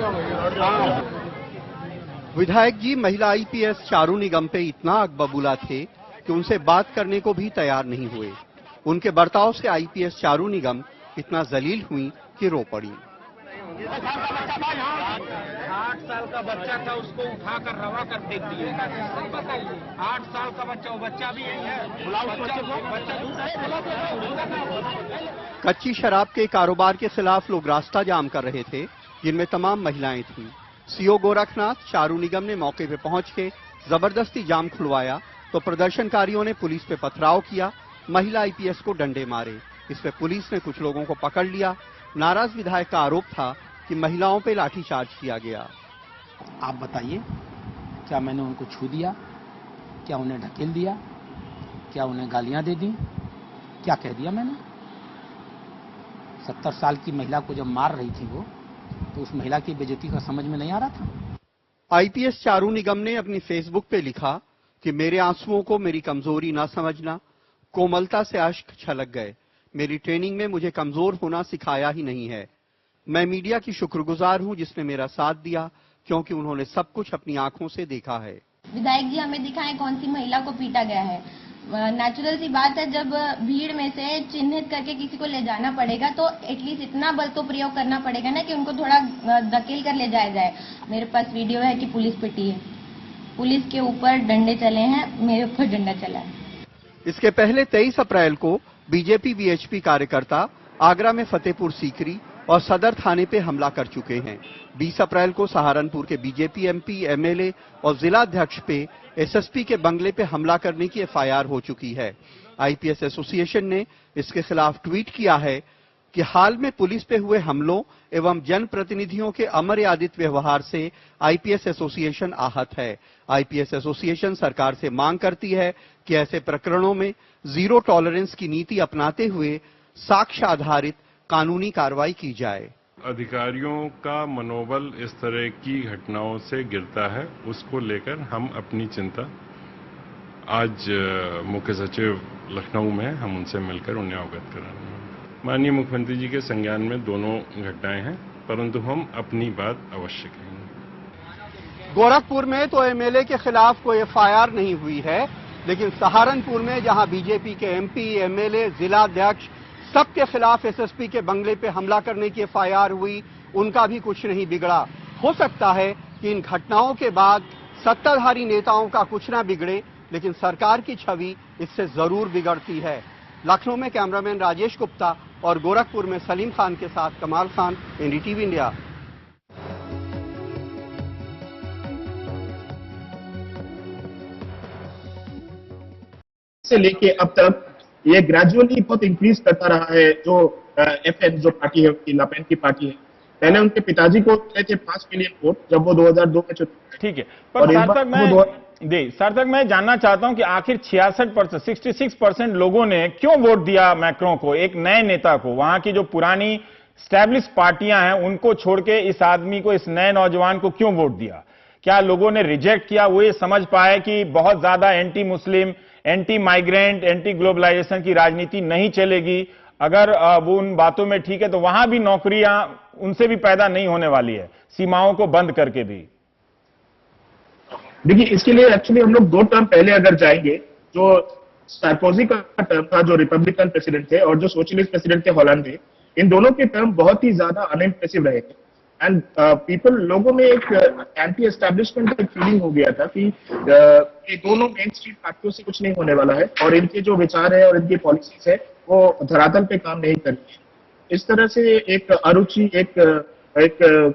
विधायक जी महिला आईपीएस चारू निगम पे इतना अकबबूला थे कि उनसे बात करने को भी तैयार नहीं हुए। उनके बर्ताव से आईपीएस चारू निगम इतना जलील हुई कि रो पड़ी। 8 साल का बच्चा था, उसको उठाकर रवा कर फेंक दिए। 8 साल का बच्चा, वो बच्चा भी यही है। कच्ची शराब के कारोबार के खिलाफ लोग रास्ता जाम कर रहे थे, जिनमें तमाम महिलाएं थीं। सीओ गोरखनाथ चारू निगम ने मौके पे पहुंच के जबरदस्ती जाम खुलवाया तो प्रदर्शनकारियों ने पुलिस पे पथराव किया, महिला आईपीएस को डंडे मारे। इस पे पुलिस ने कुछ लोगों को पकड़ लिया। नाराज विधायक का आरोप था कि महिलाओं पे लाठीचार्ज किया गया। आप बताइए, क्या मैंने उनको छू दिया, क्या उन्हें ढकेल दिया, क्या उन्हें गालियां दे दी, क्या कह दिया मैंने? 70 साल की महिला को जब मार रही थी वो, तो उस महिला की बेइज्जती का समझ में नहीं आ रहा था। आईपीएस चारू निगम ने अपनी फेसबुक पे लिखा कि मेरे आंसुओं को मेरी कमजोरी ना समझना, कोमलता से अश्क छलक गए। मेरी ट्रेनिंग में मुझे कमजोर होना सिखाया ही नहीं है। मैं मीडिया की शुक्रगुजार हूं जिसने मेरा साथ दिया, क्योंकि उन्होंने सब कुछ अपनी आंखों से देखा है। विधायक जी हमें दिखाएं कौन सी महिला को पीटा गया है। नेचुरल सी बात है, जब भीड़ में से चिन्हित करके किसी को ले जाना पड़ेगा तो एटलीस्ट इतना बल तो प्रयोग करना पड़ेगा ना कि उनको थोड़ा धकेल कर ले जाया जाए। मेरे पास वीडियो है कि पुलिस पिटी है, पुलिस के ऊपर डंडे चले हैं, मेरे ऊपर डंडा चला है। इसके पहले 23 अप्रैल को बीजेपी वीएचपी कार्यकर्ता आगरा में फतेहपुर सीकरी और सदर थाने पे हमला कर चुके हैं। 20 अप्रैल को सहारनपुर के बीजेपी एमपी, एमएलए और जिला अध्यक्ष पे एसएसपी के बंगले पे हमला करने की एफआईआर हो चुकी है। आईपीएस एसोसिएशन ने इसके खिलाफ ट्वीट किया है कि हाल में पुलिस पे हुए हमलों एवं जनप्रतिनिधियों के अमर्यादित व्यवहार से आईपीएस एसोसिएशन आहत है। आईपीएस एसोसिएशन सरकार से मांग करती है कि ऐसे प्रकरणों में जीरो टॉलरेंस की नीति अपनाते हुए साक्ष्य आधारित कानूनी कार्रवाई की जाए। अधिकारियों का मनोबल इस तरह की घटनाओं से गिरता है, उसको लेकर हम अपनी चिंता आज मुख्य सचिव लखनऊ में हम उनसे मिलकर उन्हें अवगत कराएंगे। माननीय मुख्यमंत्री जी के संज्ञान में दोनों घटनाएं हैं, परंतु हम अपनी बात अवश्य कहेंगे। गोरखपुर में तो एमएलए के खिलाफ कोई एफआईआर नहीं हुई है, लेकिन सहारनपुर में जहां बीजेपी के एमपी, एमएलए, जिला अध्यक्ष सबके खिलाफ एसएसपी के बंगले पे हमला करने की एफआईआर हुई, उनका भी कुछ नहीं बिगड़ा। हो सकता है कि इन घटनाओं के बाद सत्ताधारी नेताओं का कुछ ना बिगड़े, लेकिन सरकार की छवि इससे जरूर बिगड़ती है। लखनऊ में कैमरामैन राजेश गुप्ता और गोरखपुर में सलीम खान के साथ कमाल खान, एनडीटीवी इंडिया। से लेके अब तक ये ग्रेजुअली बहुत इंक्रीज करता रहा है। जो एफएन जो पार्टी है, उनकी लापेन की पार्टी है, पहले उनके पिताजी को गए थे 5 मिलियन वोट जब वो 2002 में चुने। ठीक है, पर सार्थक मैं जानना चाहता हूं कि आखिर 66%, 66% लोगों ने क्यों वोट दिया मैक्रों को, एक नए नेता को? वहां की जो पुरानी स्टैब्लिश पार्टियां हैं उनको छोड़ के इस आदमी को, इस नए नौजवान को क्यों वोट दिया? क्या लोगों ने रिजेक्ट किया? वो ये समझ पाए कि बहुत ज्यादा anti Muslim, anti migrant, anti globalisation की राजनीति नहीं चलेगी? अगर वो उन बातों में ठीक है तो वहां भी नौकरियां उनसे भी पैदा नहीं होने वाली है, सीमाओं को बंद करके भी। देखिए, इसके लिए एक्चुअली हम लोग 2 टर्म पहले अगर जाएंगे, जो सार्कोजी का टर्म था जो रिपब्लिकन प्रेसिडेंट थे और जो सोशलिस्ट प्रेसिडेंट थे हॉलैंड, इन दोनों के टर्म बहुत ही ज्यादा अनइम्प्रेसिव रहे थे। एंड लोगों में एक एंटी एस्टैब्लिशमेंट का फीलिंग हो गया था कि ये दोनों मेन स्ट्रीम पार्टियों से कुछ नहीं होने वाला है और इनके जो विचार है और इनकी पॉलिसीज है वो धरातल पे काम नहीं कर रही है। इस तरह से एक अरुचि, एक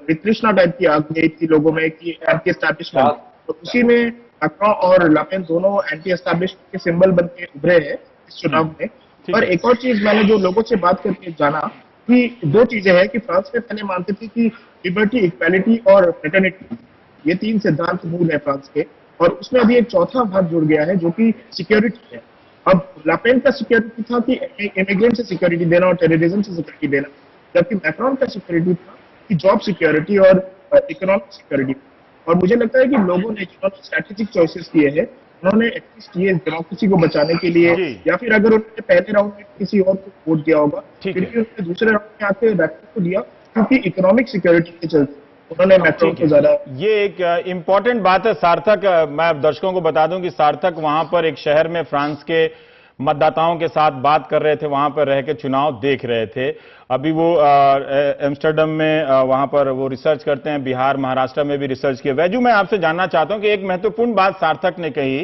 वितृष्णा टाइप की आ गई थी लोगों में कि एंटी एस्टैब्लिशमेंट। तो उसी में मैक्रों और लापेन दोनों एंटी एस्टैब्लिशमेंट के सिंबल बन के उभरे हैं इस चुनाव में। और एक और चीज मैंने जो लोगों से बात करके जाना कि 2 चीजें हैं कि फ्रांस में पहले मानते थे कि लिबर्टी, इक्वालिटी और फ्रेटर्निटी, ये 3 सिद्धांत मूल है फ्रांस के, और उसमें अभी एक चौथा भाग जुड़ गया है जो कि सिक्योरिटी है। अब लापेन का सिक्योरिटी था कि इमिग्रेंट से सिक्योरिटी देना और टेररिज्म से सिक्योरिटी देना, जबकि मैक्रोन का सिक्योरिटी था कि जॉब सिक्योरिटी और इकोनॉमिक सिक्योरिटी। और मुझे लगता है कि लोगों ने जिन्होंने स्ट्रैटेजिक चॉइसेस किए हैं, उन्होंने एटलीस्ट ये डेमोक्रेसी को बचाने के लिए, या फिर अगर उन्होंने पहले राउंड में किसी और को वोट दिया होगा, फिर भी उन्होंने दूसरे राउंड में आके मैक्रोन को दिया, क्योंकि इकोनॉमिक सिक्योरिटी के चलते उन्होंने मैक्रोन को ज्यादा। ये एक इंपॉर्टेंट बात है सार्थक, मैं दर्शकों को बता दूं कि सार्थक वहां पर एक शहर में फ्रांस के मतदाताओं के साथ बात कर रहे थे, वहां पर रह के चुनाव देख रहे थे। अभी वो एम्स्टर्डम में वहां पर वो रिसर्च करते हैं, बिहार, महाराष्ट्र में भी रिसर्च किया। वैजू, मैं आपसे जानना चाहता हूं कि एक महत्वपूर्ण बात सार्थक ने कही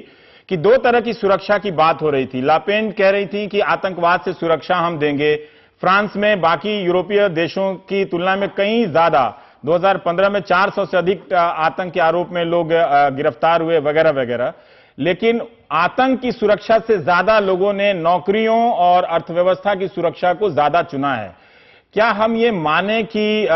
कि 2 तरह की सुरक्षा की बात हो रही थी। लापेन कह रही थी कि आतंकवाद से सुरक्षा हम देंगे। फ्रांस में बाकी यूरोपीय देशों की तुलना में कहीं ज्यादा, 2015 में 400 से अधिक आतंक के आरोप में लोग गिरफ्तार हुए वगैरह वगैरह। लेकिन आतंक की सुरक्षा से ज्यादा लोगों ने नौकरियों और अर्थव्यवस्था की सुरक्षा को ज्यादा चुना है। क्या हम ये माने कि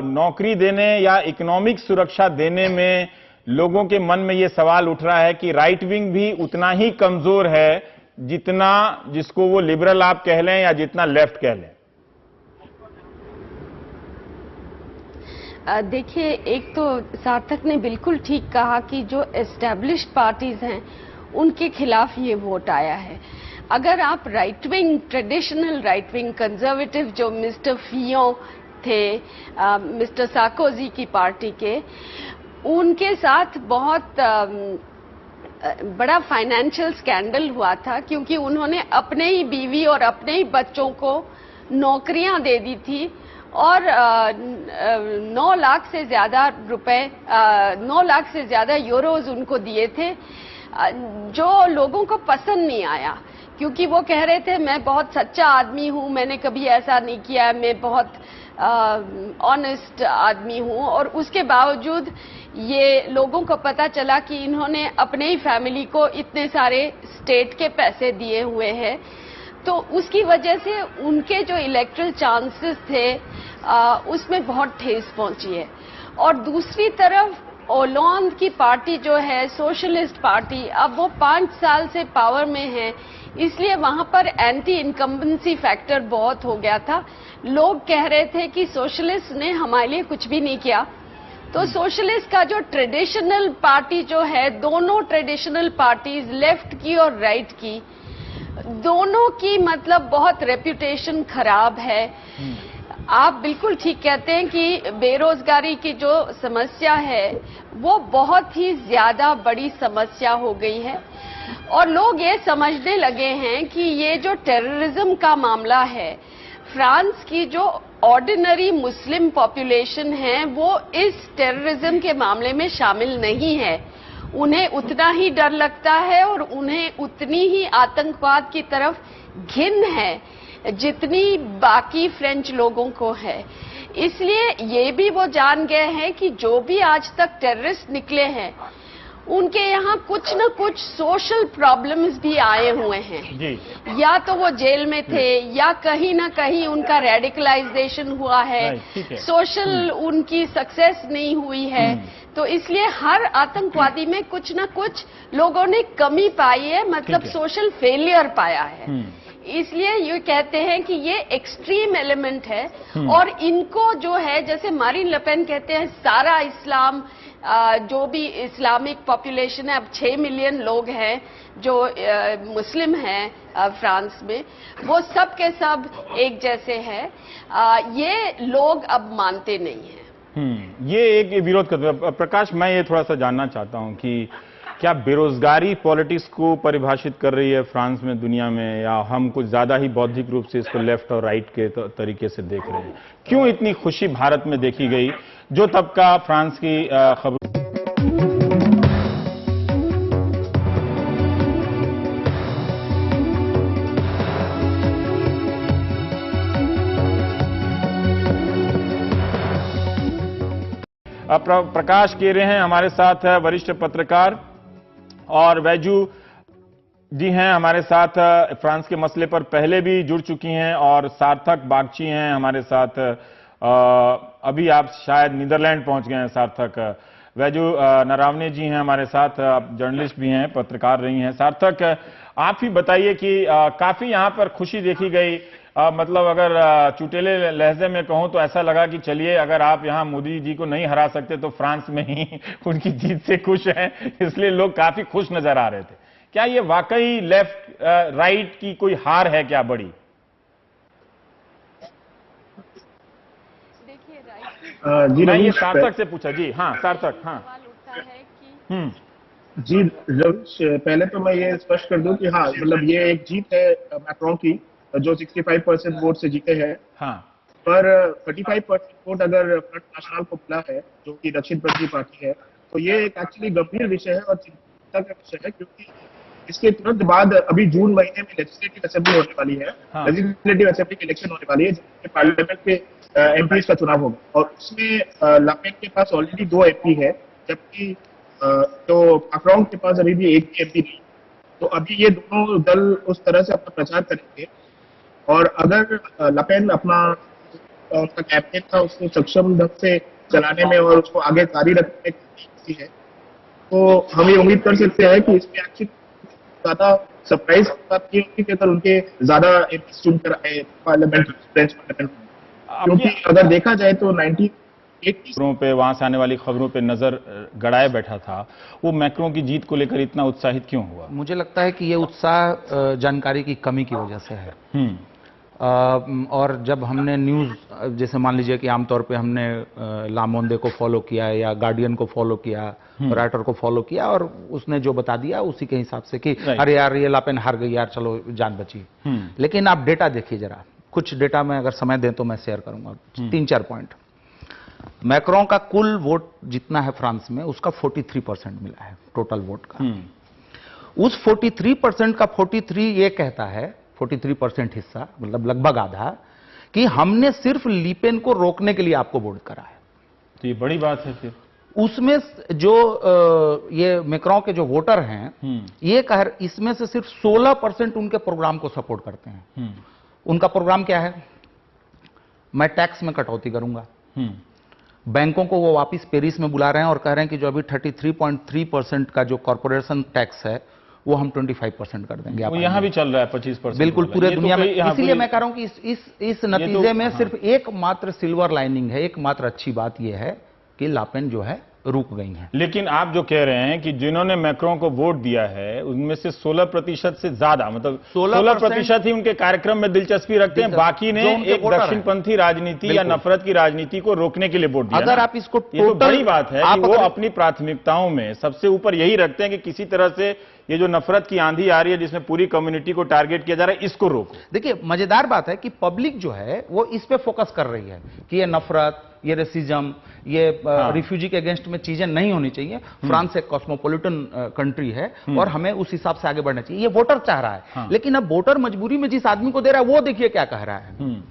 नौकरी देने या इकोनॉमिक सुरक्षा देने में लोगों के मन में ये सवाल उठ रहा है कि राइट विंग भी उतना ही कमजोर है जितना, जिसको वो लिबरल आप कह लें या जितना लेफ्ट कह लें? देखिए, एक तो सार्थक ने बिल्कुल ठीक कहा कि जो एस्टैब्लिश्ड पार्टीज हैं उनके खिलाफ ये वोट आया है। अगर आप right wing, traditional right wing conservative जो मिस्टर फियों थे मिस्टर सार्कोजी की पार्टी के, उनके साथ बहुत बड़ा फाइनेंशियल स्कैंडल हुआ था, क्योंकि उन्होंने अपने ही बीवी और अपने ही बच्चों को नौकरियां दे दी थी और 9 लाख से ज्यादा रुपए 9 लाख से ज्यादा यूरोज उनको दिए थे, जो लोगों को पसंद नहीं आया, क्योंकि वो कह रहे थे मैं बहुत सच्चा आदमी हूं, मैंने कभी ऐसा नहीं किया, मैं बहुत ऑनेस्ट आदमी हूं। और उसके बावजूद ये लोगों को पता चला कि इन्होंने अपने ही फैमिली को इतने सारे स्टेट के पैसे दिए हुए हैं, तो उसकी वजह से उनके जो इलेक्टरल चांसेस थे उसमें बहुत ठेस पहुंची है। और दूसरी तरफ ओलंद की पार्टी जो है सोशलिस्ट पार्टी, अब वो 5 साल से पावर में है, इसलिए वहां पर एंटी इनकम्बेंसी फैक्टर बहुत हो गया था। लोग कह रहे थे कि सोशलिस्ट ने हमारे लिए कुछ भी नहीं किया। तो सोशलिस्ट का जो ट्रेडिशनल पार्टी जो है, दोनों ट्रेडिशनल पार्टीज लेफ्ट की और राइट की, दोनों की मतलब बहुत रेप्यूटेशन खराब है। आप बिल्कुल ठीक कहते हैं कि बेरोजगारी की जो समस्या है वो बहुत ही ज्यादा बड़ी समस्या हो गई है, और लोग ये समझने लगे हैं कि ये जो टेररिज्म का मामला है, फ्रांस की जो ऑर्डिनरी मुस्लिम पॉपुलेशन है वो इस टेररिज्म के मामले में शामिल नहीं है। उन्हें उतना ही डर लगता है और उन्हें उतनी ही आतंकवाद की तरफ घिन है जितनी बाकी फ्रेंच लोगों को है। इसलिए ये भी वो जान गए हैं कि जो भी आज तक टेररिस्ट निकले हैं उनके यहाँ कुछ न कुछ सोशल प्रॉब्लम्स भी आए हुए हैं, या तो वो जेल में थे या कहीं ना कहीं उनका रेडिकलाइजेशन हुआ है, सोशल उनकी सक्सेस नहीं हुई है। तो इसलिए हर आतंकवादी में कुछ न कुछ लोगों ने कमी पाई है, मतलब सोशल फेलियर पाया है। इसलिए ये कहते हैं कि ये एक्सट्रीम एलिमेंट है, और इनको जो है, जैसे मारीन ले पेन कहते हैं, सारा इस्लाम, जो भी इस्लामिक पॉपुलेशन है, अब 6 मिलियन लोग हैं जो मुस्लिम हैं फ्रांस में, वो सब के सब एक जैसे हैं। ये लोग अब मानते नहीं हैं। ये एक विरोध करते हैं। प्रकाश, मैं ये थोड़ा सा जानना चाहता हूं कि क्या बेरोजगारी पॉलिटिक्स को परिभाषित कर रही है फ्रांस में, दुनिया में, या हम कुछ ज्यादा ही बौद्धिक रूप से इसको लेफ्ट और राइट के तरीके से देख रहे हैं? क्यों इतनी खुशी भारत में देखी गई? जो तबका फ्रांस की खबर प्रकाश केरे हैं हमारे साथ, वरिष्ठ पत्रकार, और वैजू जी हैं हमारे साथ, फ्रांस के मसले पर पहले भी जुड़ चुकी हैं, और सार्थक बागची हैं हमारे साथ। अभी आप शायद नीदरलैंड पहुंच गए हैं सार्थक। वैजू नरावने जी हैं हमारे साथ, आप जर्नलिस्ट भी हैं, पत्रकार रही हैं। सार्थक, आप ही बताइए कि काफी यहां पर खुशी देखी गई, मतलब अगर चुटेले लहजे में कहूं तो ऐसा लगा कि चलिए, अगर आप यहां मोदी जी को नहीं हरा सकते तो फ्रांस में ही उनकी जीत से खुश हैं, इसलिए लोग काफी खुश नजर आ रहे थे। क्या ये वाकई लेफ्ट राइट की कोई हार है क्या बड़ी? जी, मैं ये सार्थक से पूछा। जी हाँ सार्थक। हाँ जी रविश, पहले तो मैं ये स्पष्ट कर दूं कि हाँ, मतलब ये एक जीत है मैक्रोन की, जो 65% वोट से जीते हैं। हाँ। पर 35% वोट अगर फ्रंट नेशनल को मिला है, जो कि दक्षिणपंथी पार्टी है, तो ये एक एक्चुअली गंभीर विषय है और चिंता का विषय है, क्योंकि इसके तुरंत बाद अभी जून महीने में लेजिस्लेटिव असेंबली होने वाली है। लेजिस्लेटिव असेंबली की इलेक्शन होने वाली है, जिसमें पार्लियामेंट के एमपीज का चुनाव होगा, और उसमें लापेन के पास ऑलरेडी 2 एमपी है, जबकि तो मैक्रोन के पास अभी भी एक एमपी नहीं। तो अभी ये दोनों दल उस तरह से अपना प्रचार करेंगे, और अगर लपेन अपना उनका कैंपेन था उसको सक्षम ढंग से चलाने में और उसको आगे जारी रखने की है, तो हम ये उम्मीद कर सकते हैं कि इसमें एक्चुअली ज्यादा सरप्राइज बात ये होगी कि अगर उनके ज्यादा चुनकर आए पार्लियामेंट, फ्रेंच पार्लियामेंट, क्योंकि अगर देखा जाए तो 98 पे, वहां से आने वाली खबरों पे नजर गड़ाए बैठा था, वो मैक्रोन की जीत को लेकर इतना उत्साहित क्यों हुआ? मुझे लगता है कि ये उत्साह जानकारी की कमी की वजह से है। और जब हमने न्यूज़, जैसे मान लीजिए कि आमतौर पे हमने लामोंदे को फॉलो किया या गार्डियन को फॉलो किया, राइटर को फॉलो किया और उसने जो बता दिया उसी के हिसाब से कि अरे यार ये लापेन हार गई यार, चलो जान बची। लेकिन आप डेटा देखिए जरा, कुछ डेटा में अगर समय दें तो मैं शेयर करूंगा 3-4 पॉइंट। मैक्रों का कुल वोट जितना है फ्रांस में, उसका 43% मिला है टोटल वोट का। उस 43% का 43 ये कहता है, 43% हिस्सा मतलब लगभग आधा, कि हमने सिर्फ लीपेन को रोकने के लिए आपको वोट करा है। तो ये बड़ी बात है। फिर उसमें जो ये मैक्रों के जो वोटर हैं, ये इसमें से सिर्फ 16% उनके प्रोग्राम को सपोर्ट करते हैं। उनका प्रोग्राम क्या है? मैं टैक्स में कटौती करूंगा। बैंकों को वो वापस पेरिस में बुला रहे हैं और कह रहे हैं कि जो अभी 33.3% का जो कॉर्पोरेशन टैक्स है वो हम 25% कर देंगे। वो यहां भी चल रहा है 25%। बिल्कुल पूरे दुनिया में। इसीलिए मैं कह रहा हूं कि इस नतीजे में सिर्फ एकमात्र सिल्वर लाइनिंग है, एकमात्र अच्छी बात यह है कि लापेन जो है रुक गई हैं। लेकिन आप जो कह रहे हैं कि जिन्होंने मैक्रों को वोट दिया है उनमें से 16% से ज्यादा, मतलब 16% ही उनके कार्यक्रम में दिलचस्पी रखते हैं, बाकी ने एक दक्षिणपंथी राजनीति या नफरत की राजनीति को रोकने के लिए वोट दिया। अगर आप इसको ये तो बड़ी बात है कि वो अपनी प्राथमिकताओं में सबसे ऊपर यही रखते हैं कि किसी तरह से ये जो नफरत की आंधी आ रही है जिसमें पूरी कम्युनिटी को टारगेट किया जा रहा है, इसको रोको। देखिए मजेदार बात है कि पब्लिक जो है वो इस पे फोकस कर रही है कि ये नफरत, ये रेसिज्म, ये रिफ्यूजी के अगेंस्ट में चीजें नहीं होनी चाहिए। फ्रांस एक कॉस्मोपॉलिटन कंट्री है और हमें उस हिसाब से आगे बढ़ना चाहिए, ये वोटर चाह रहा है। लेकिन अब वोटर मजबूरी में जिस आदमी को दे रहा है वो देखिए क्या कह रहा है।